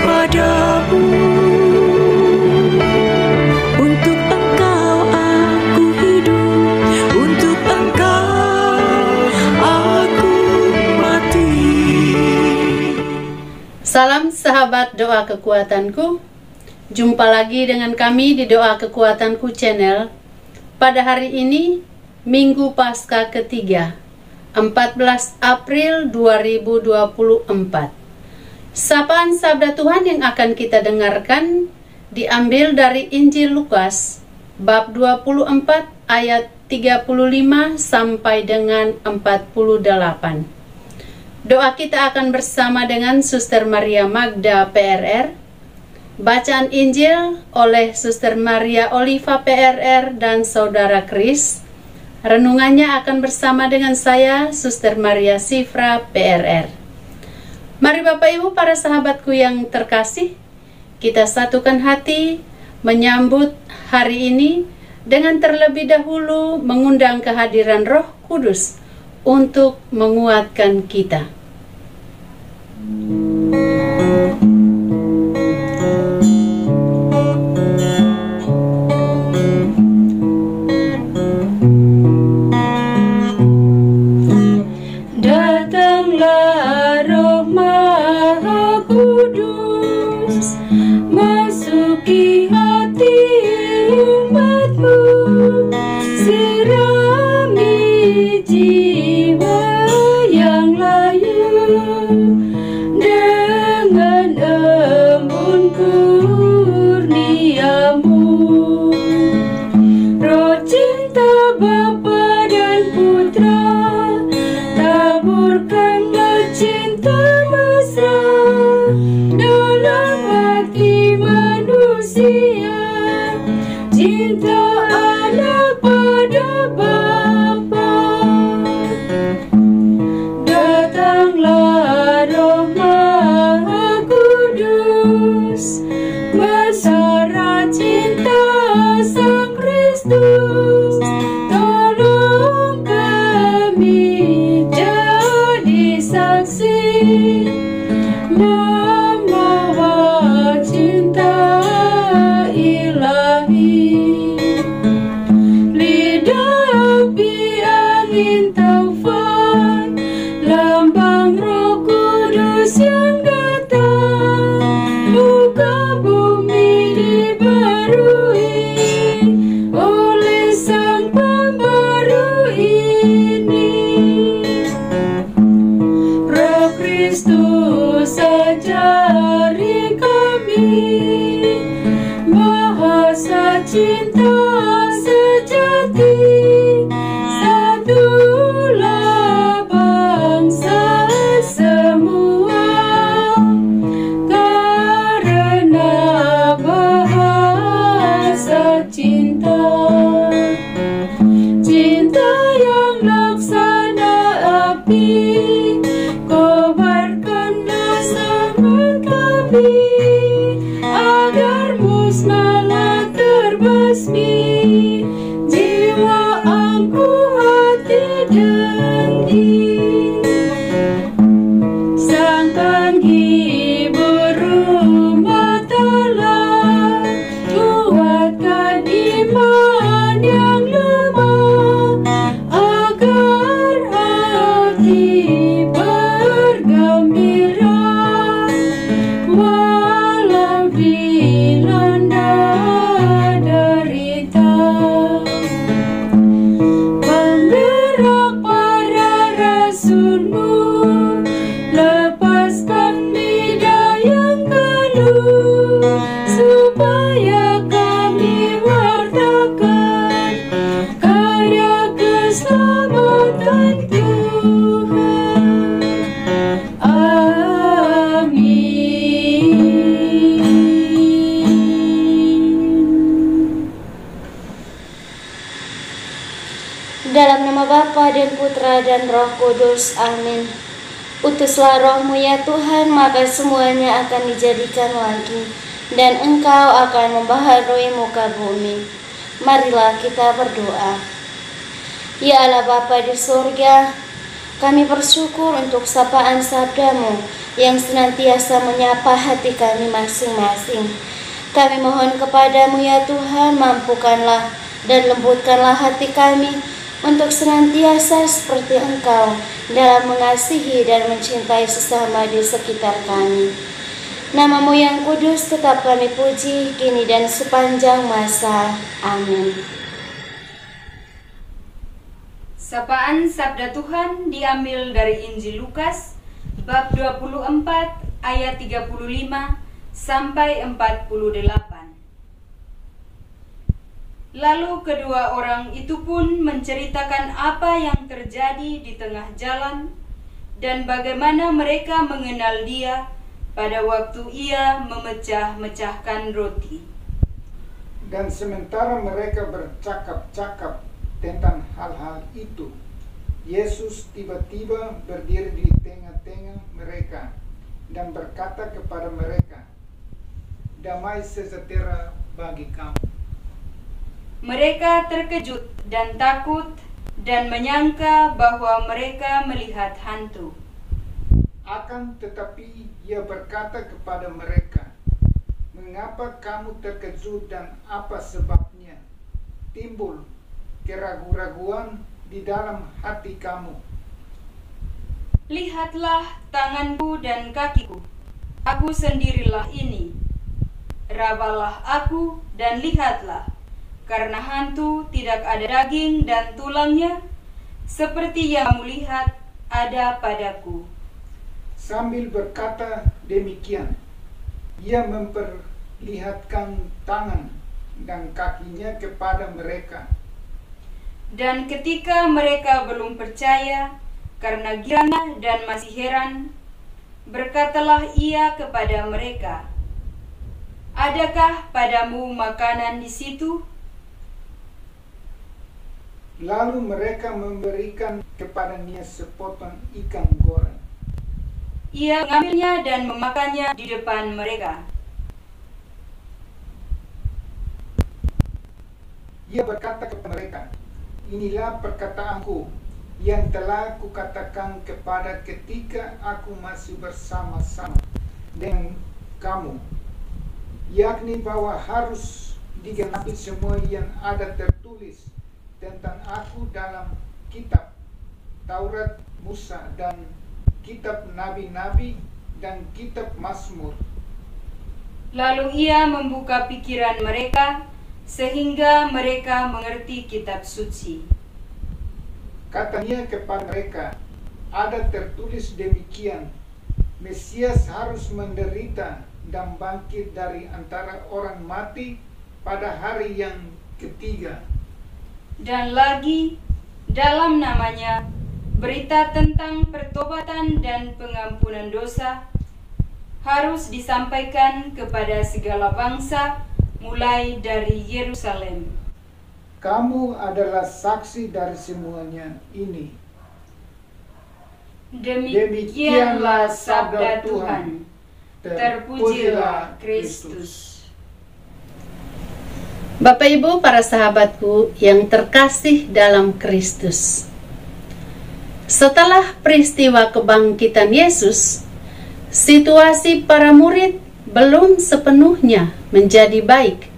padamu. Untuk Engkau aku hidup, untuk Engkau aku mati. Salam sahabat doa kekuatanku. Jumpa lagi dengan kami di Doa Kekuatanku Channel. Pada hari ini, Minggu Paskah ketiga, 14 April 2024. Sapaan Sabda Tuhan yang akan kita dengarkan diambil dari Injil Lukas bab 24 ayat 35 sampai dengan 48. Doa kita akan bersama dengan Suster Maria Magda PRR. Bacaan Injil oleh Suster Maria Oliva PRR dan Saudara Kris. Renungannya akan bersama dengan saya, Suster Maria Sifra PRR. Mari Bapak Ibu para sahabatku yang terkasih, kita satukan hati menyambut hari ini dengan terlebih dahulu mengundang kehadiran Roh Kudus untuk menguatkan kita. Datanglah Roh Maha Kudus, masuki hati umatmu, sirami jiwa yang layu dengan embun kurniamu. Roh cinta Bapa dan Putra, taburkanlah cinta mesra dalam hati manusia, cinta anak pada Bapa. Datanglah Roh Maha Kudus, mesra cinta Sang Kristus, tolong kami jadi saksi membawa cinta ilahi. Lidah api angin taufan, lambang Roh Kudus yang datang, muka bumi dibarui oleh Sang Pembaru ini. Roh Kristus ajari kami bahasa cinta sejati, satulah bangsa semua karena bahasa cinta. Cinta yang laksana api, kobarkanlah semangat kami agar musnahlah terbasmi jiwa angku hati dengki. Sang penghibur umat Allah, kuatkan iman yang lemah agar hati bergembira walau dilanda derita. Penggerak para rasulmu, lepaskan lidah yang keluh supaya kami wartakan karya keselamatan Tuhan. Amin. Dalam nama Bapa dan Putra dan Roh Kudus. Amin. Utuslah Roh-Mu ya Tuhan, maka semuanya akan dijadikan lagi, dan Engkau akan membaharui muka bumi. Marilah kita berdoa. Ya Allah Bapa di surga, kami bersyukur untuk sapaan sabda-Mu yang senantiasa menyapa hati kami masing-masing. Kami mohon kepadamu ya Tuhan, mampukanlah dan lembutkanlah hati kami untuk senantiasa seperti Engkau dalam mengasihi dan mencintai sesama di sekitar kami. Nama-Mu yang kudus tetap kami puji, kini dan sepanjang masa. Amin. Sapaan Sabda Tuhan diambil dari Injil Lukas bab 24 ayat 35 sampai 48. Lalu kedua orang itu pun menceritakan apa yang terjadi di tengah jalan dan bagaimana mereka mengenal Dia pada waktu Ia memecah-mecahkan roti. Dan sementara mereka bercakap-cakap tentang hal-hal itu, Yesus tiba-tiba berdiri di tengah-tengah mereka dan berkata kepada mereka, "Damai sejahtera bagi kamu." Mereka terkejut dan takut dan menyangka bahwa mereka melihat hantu. Akan tetapi Ia berkata kepada mereka, "Mengapa kamu terkejut dan apa sebabnya timbul keraguan-raguan di dalam hati kamu? Lihatlah tanganku dan kakiku, aku sendirilah ini. Rabalah aku dan lihatlah, karena hantu tidak ada daging dan tulangnya, seperti yang kamu lihat ada padaku." Sambil berkata demikian, Ia memperlihatkan tangan dan kakinya kepada mereka. Dan ketika mereka belum percaya karena girangnya dan masih heran, berkatalah Ia kepada mereka, "Adakah padamu makanan di situ?" Lalu mereka memberikan kepadanya sepotong ikan goreng. Ia mengambilnya dan memakannya di depan mereka. Ia berkata kepada mereka, "Inilah perkataanku yang telah kukatakan kepada ketika aku masih bersama-sama dengan kamu, yakni bahwa harus digenapi semua yang ada tertulis tentang aku dalam kitab Taurat Musa dan kitab Nabi-Nabi dan kitab Mazmur." Lalu Ia membuka pikiran mereka sehingga mereka mengerti kitab suci. Katanya kepada mereka, "Ada tertulis demikian, Mesias harus menderita dan bangkit dari antara orang mati pada hari yang ketiga. Dan lagi, dalam namanya, berita tentang pertobatan dan pengampunan dosa harus disampaikan kepada segala bangsa, mulai dari Yerusalem." Kamu adalah saksi dari semuanya ini. Demikianlah sabda Tuhan. Terpujilah Kristus. Bapak Ibu, para sahabatku yang terkasih dalam Kristus. Setelah peristiwa kebangkitan Yesus, situasi para murid belum sepenuhnya menjadi baik.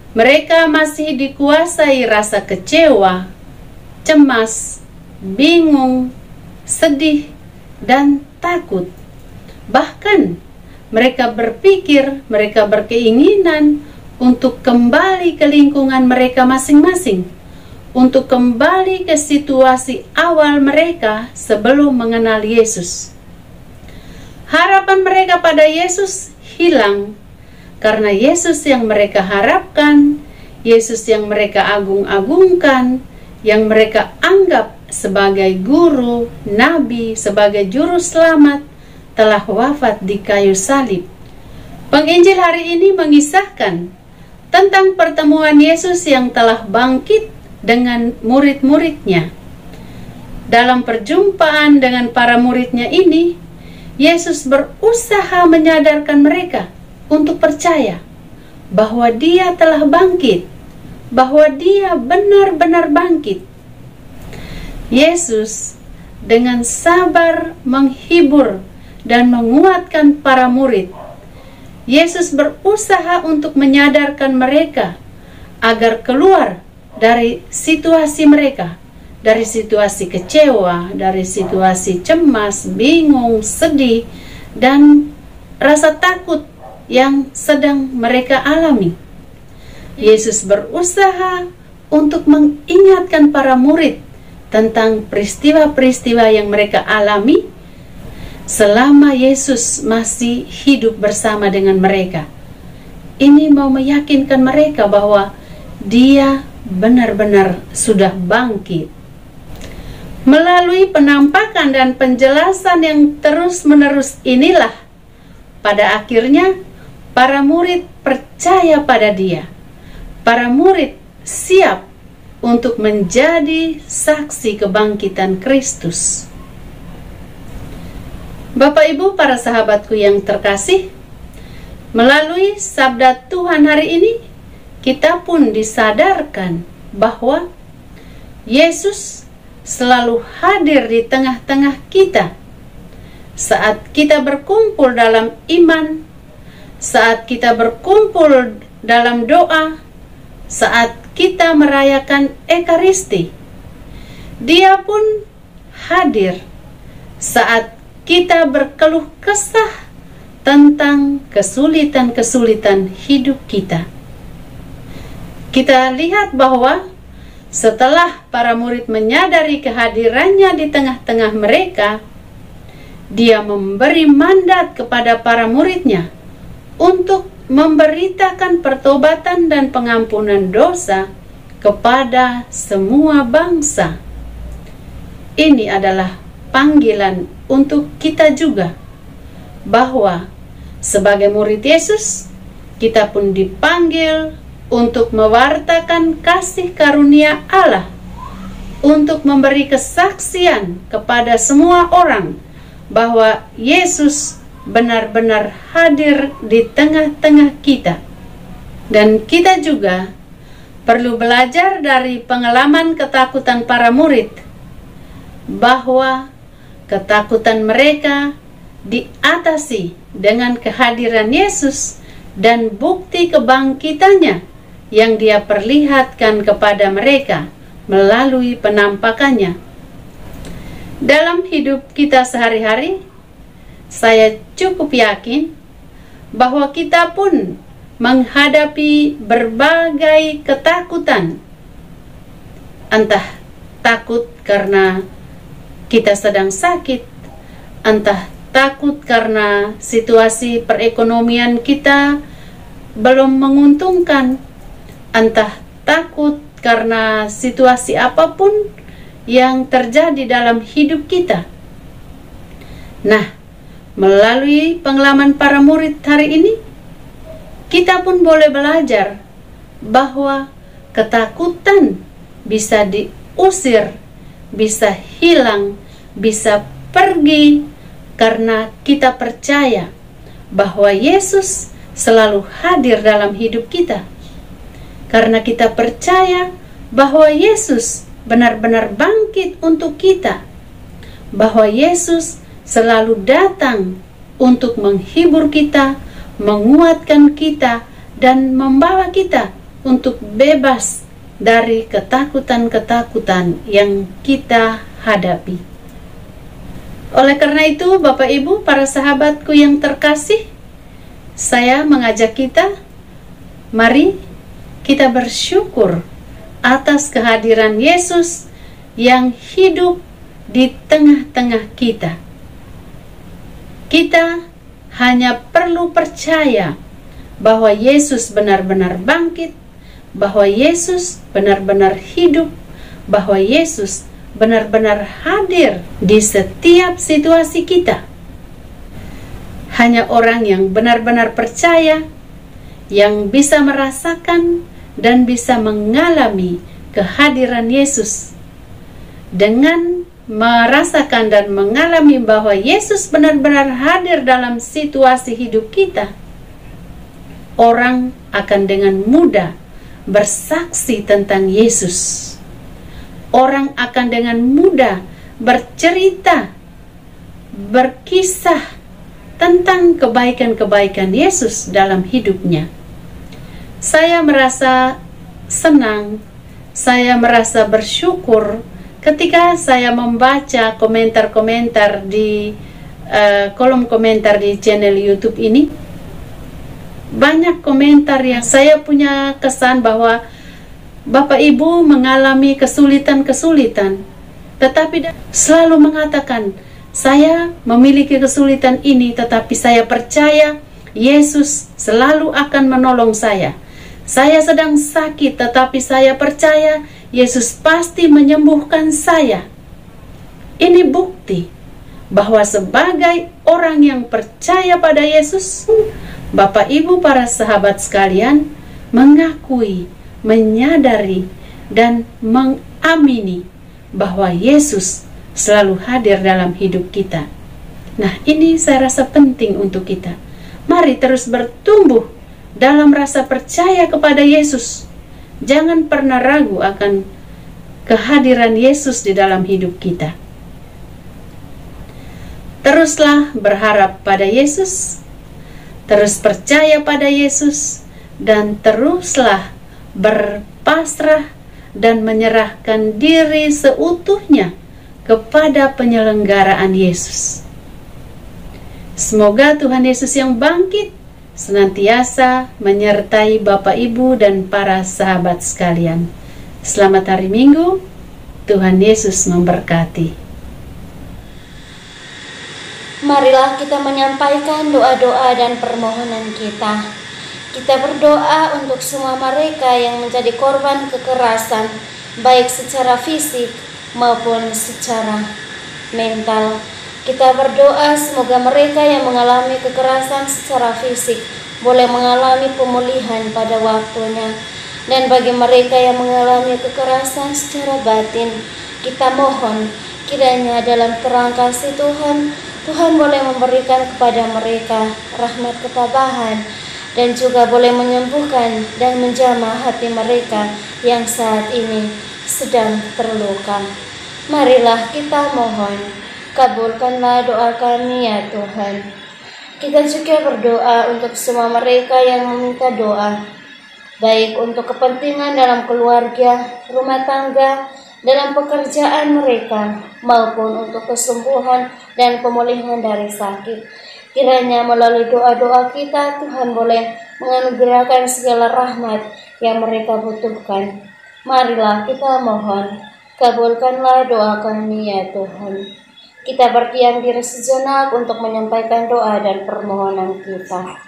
Mereka masih dikuasai rasa kecewa, cemas, bingung, sedih, dan takut. Bahkan mereka berpikir, mereka berkeinginan untuk kembali ke lingkungan mereka masing-masing, untuk kembali ke situasi awal mereka sebelum mengenal Yesus. Harapan mereka pada Yesus hilang karena Yesus yang mereka harapkan, Yesus yang mereka agung-agungkan, yang mereka anggap sebagai guru, nabi, sebagai juru selamat, telah wafat di kayu salib. Penginjil hari ini mengisahkan tentang pertemuan Yesus yang telah bangkit dengan murid-muridnya. Dalam perjumpaan dengan para muridnya ini, Yesus berusaha menyadarkan mereka untuk percaya bahwa Dia telah bangkit, bahwa Dia benar-benar bangkit. Yesus dengan sabar menghibur dan menguatkan para murid. Yesus berusaha untuk menyadarkan mereka agar keluar dari situasi mereka, dari situasi kecewa, dari situasi cemas, bingung, sedih, dan rasa takut yang sedang mereka alami. Yesus berusaha untuk mengingatkan para murid tentang peristiwa-peristiwa yang mereka alami selama Yesus masih hidup bersama dengan mereka. Ini mau meyakinkan mereka bahwa Dia benar-benar sudah bangkit. Melalui penampakan dan penjelasan yang terus-menerus inilah, pada akhirnya para murid percaya pada Dia. Para murid siap untuk menjadi saksi kebangkitan Kristus. Bapak Ibu, para sahabatku yang terkasih, melalui sabda Tuhan hari ini, kita pun disadarkan bahwa Yesus selalu hadir di tengah-tengah kita saat kita berkumpul dalam iman, saat kita berkumpul dalam doa, saat kita merayakan Ekaristi. Dia pun hadir saat kita berkeluh kesah tentang kesulitan-kesulitan hidup kita. Kita lihat bahwa setelah para murid menyadari kehadirannya di tengah-tengah mereka, Dia memberi mandat kepada para muridnya untuk memberitakan pertobatan dan pengampunan dosa kepada semua bangsa. Ini adalah panggilan untuk kita juga, bahwa sebagai murid Yesus, kita pun dipanggil untuk mewartakan kasih karunia Allah, untuk memberi kesaksian kepada semua orang bahwa Yesus benar-benar hadir di tengah-tengah kita. Dan kita juga perlu belajar dari pengalaman ketakutan para murid, bahwa ketakutan mereka diatasi dengan kehadiran Yesus dan bukti kebangkitannya yang Dia perlihatkan kepada mereka melalui penampakannya. Dalam hidup kita sehari-hari, saya cukup yakin bahwa kita pun menghadapi berbagai ketakutan. Entah takut karena kita sedang sakit, entah takut karena situasi perekonomian kita belum menguntungkan, entah takut karena situasi apapun yang terjadi dalam hidup kita. Nah, melalui pengalaman para murid hari ini, kita pun boleh belajar bahwa ketakutan bisa diusir, bisa hilang, bisa pergi, karena kita percaya bahwa Yesus selalu hadir dalam hidup kita. Karena kita percaya bahwa Yesus benar-benar bangkit untuk kita, bahwa Yesus selalu datang untuk menghibur kita, menguatkan kita, dan membawa kita untuk bebas dari ketakutan-ketakutan yang kita hadapi. Oleh karena itu, Bapak Ibu, para sahabatku yang terkasih, saya mengajak kita, mari kita bersyukur atas kehadiran Yesus yang hidup di tengah-tengah kita. Kita hanya perlu percaya bahwa Yesus benar-benar bangkit, bahwa Yesus benar-benar hidup, bahwa Yesus benar-benar hadir di setiap situasi kita. Hanya orang yang benar-benar percaya yang bisa merasakan dan bisa mengalami kehadiran Yesus. Dengan merasakan dan mengalami bahwa Yesus benar-benar hadir dalam situasi hidup kita, orang akan dengan mudah bersaksi tentang Yesus. Orang akan dengan mudah bercerita, berkisah tentang kebaikan-kebaikan Yesus dalam hidupnya. Saya merasa senang, saya merasa bersyukur ketika saya membaca komentar-komentar di kolom komentar di channel YouTube ini. Banyak komentar yang saya punya kesan bahwa Bapak Ibu mengalami kesulitan-kesulitan, tetapi selalu mengatakan, saya memiliki kesulitan ini, tetapi saya percaya Yesus selalu akan menolong saya. Saya sedang sakit, tetapi saya percaya Yesus pasti menyembuhkan saya. Ini bukti bahwa sebagai orang yang percaya pada Yesus, Bapak Ibu para sahabat sekalian, mengakui, menyadari, dan mengamini bahwa Yesus selalu hadir dalam hidup kita. Nah, ini saya rasa penting untuk kita. Mari terus bertumbuh dalam rasa percaya kepada Yesus. Jangan pernah ragu akan kehadiran Yesus di dalam hidup kita. Teruslah berharap pada Yesus, terus percaya pada Yesus, dan teruslah berpasrah dan menyerahkan diri seutuhnya kepada penyelenggaraan Yesus. Semoga Tuhan Yesus yang bangkit senantiasa menyertai Bapak Ibu dan para sahabat sekalian. Selamat hari Minggu, Tuhan Yesus memberkati. Marilah kita menyampaikan doa-doa dan permohonan kita. Kita berdoa untuk semua mereka yang menjadi korban kekerasan, baik secara fisik maupun secara mental. Kita berdoa semoga mereka yang mengalami kekerasan secara fisik boleh mengalami pemulihan pada waktunya. Dan bagi mereka yang mengalami kekerasan secara batin, kita mohon kiranya dalam terang kasih Tuhan, Tuhan boleh memberikan kepada mereka rahmat ketabahan dan juga boleh menyembuhkan dan menjamah hati mereka yang saat ini sedang terluka. Marilah kita mohon, kabulkanlah doa kami ya Tuhan. Kita juga berdoa untuk semua mereka yang meminta doa, baik untuk kepentingan dalam keluarga, rumah tangga, dalam pekerjaan mereka, maupun untuk kesembuhan dan pemulihan dari sakit. Kiranya melalui doa-doa kita, Tuhan boleh menganugerahkan segala rahmat yang mereka butuhkan. Marilah kita mohon, kabulkanlah doa kami ya Tuhan. Kita berdiam diri sejenak untuk menyampaikan doa dan permohonan kita.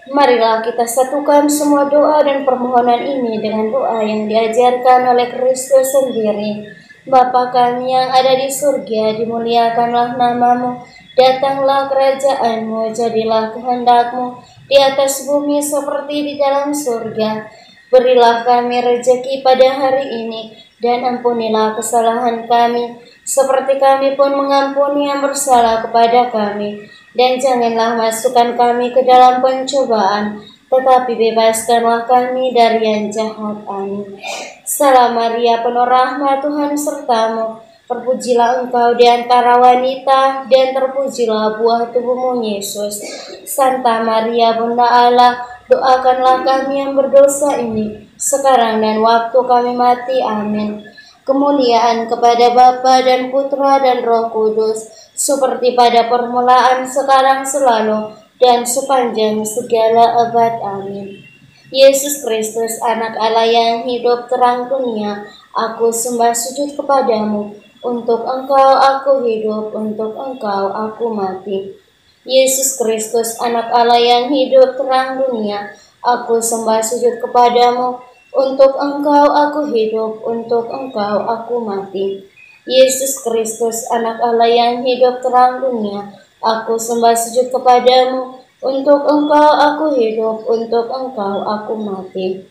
Marilah kita satukan semua doa dan permohonan ini dengan doa yang diajarkan oleh Kristus sendiri. Bapa kami yang ada di surga, dimuliakanlah namamu, datanglah kerajaanmu, jadilah kehendakmu di atas bumi seperti di dalam surga. Berilah kami rezeki pada hari ini, dan ampunilah kesalahan kami, seperti kami pun mengampuni yang bersalah kepada kami. Dan janganlah masukkan kami ke dalam pencobaan, tetapi bebaskanlah kami dari yang jahat. Amin. Salam Maria, penuh rahmat, Tuhan sertamu. Terpujilah engkau di antara wanita, dan terpujilah buah tubuhmu, Yesus. Santa Maria, Bunda Allah, doakanlah kami yang berdosa ini, sekarang dan waktu kami mati. Amin. Kemuliaan kepada Bapa dan Putra dan Roh Kudus, seperti pada permulaan, sekarang, selalu, dan sepanjang segala abad. Amin. Yesus Kristus, anak Allah yang hidup terang dunia, aku sembah sujud kepadamu. Untuk engkau aku hidup, untuk engkau aku mati. Yesus Kristus, anak Allah yang hidup terang dunia, aku sembah sujud kepadamu. Untuk engkau aku hidup, untuk engkau aku mati. Yesus Kristus, anak Allah yang hidup terang dunia, aku sembah sujud kepadamu. Untuk engkau aku hidup, untuk engkau aku mati.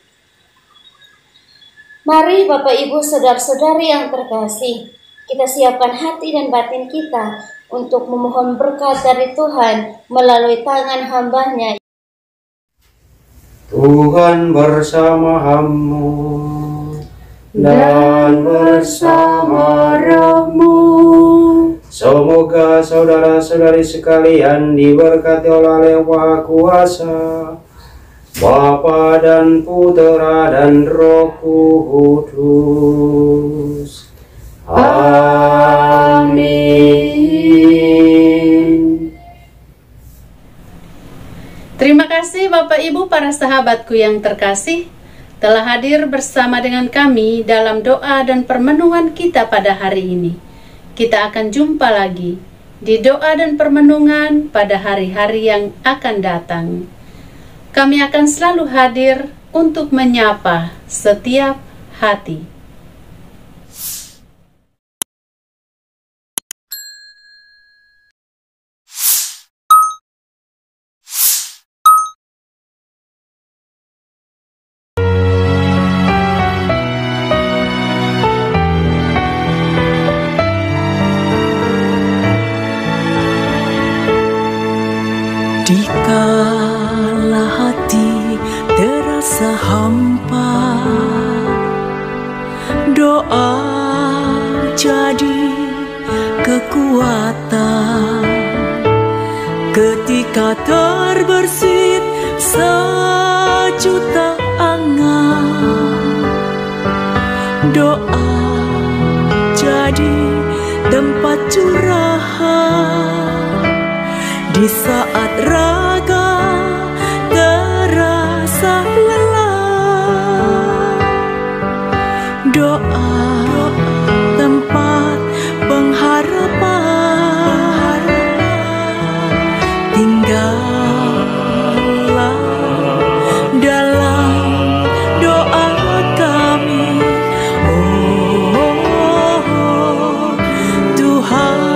Mari Bapak Ibu saudara-saudari yang terkasih, kita siapkan hati dan batin kita untuk memohon berkat dari Tuhan melalui tangan hamba-Nya. Tuhan bersamamu dan bersama rohmu. Semoga saudara-saudari sekalian diberkati oleh Yang Maha Kuasa, Bapa dan Putera dan Roh Kudus. Amin. Terima kasih Bapak Ibu para sahabatku yang terkasih telah hadir bersama dengan kami dalam doa dan permenungan kita pada hari ini. Kita akan jumpa lagi di doa dan permenungan pada hari-hari yang akan datang. Kami akan selalu hadir untuk menyapa setiap hati. Dikala hati terasa hampa, doa jadi kekuatan. Ketika terbersit sejuta angan, doa jadi tempat curahan. Di saat raga terasa lelah, doa tempat pengharapan. Tinggallah dalam doa kami, oh Tuhan.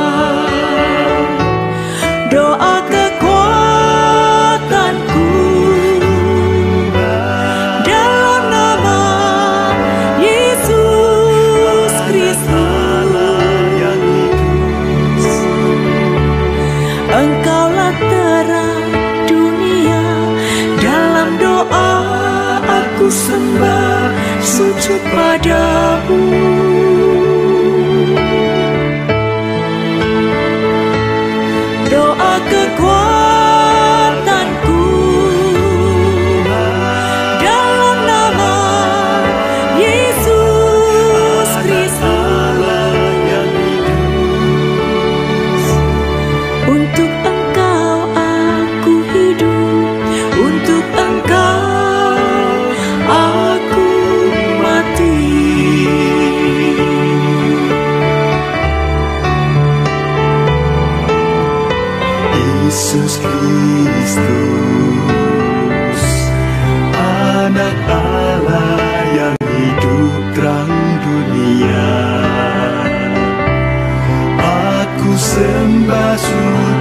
Doa kekuatanku dalam nama Yesus Kristus. Engkaulah terang dunia, dalam doa aku sembah sujud padamu. Doa kekuatanku dalam nama Yesus Kristus. Untuk Engkau aku hidup, untuk Engkau aku mati. Yesus Kristus, Anak Allah yang hidup terang dunia, aku sembah sujud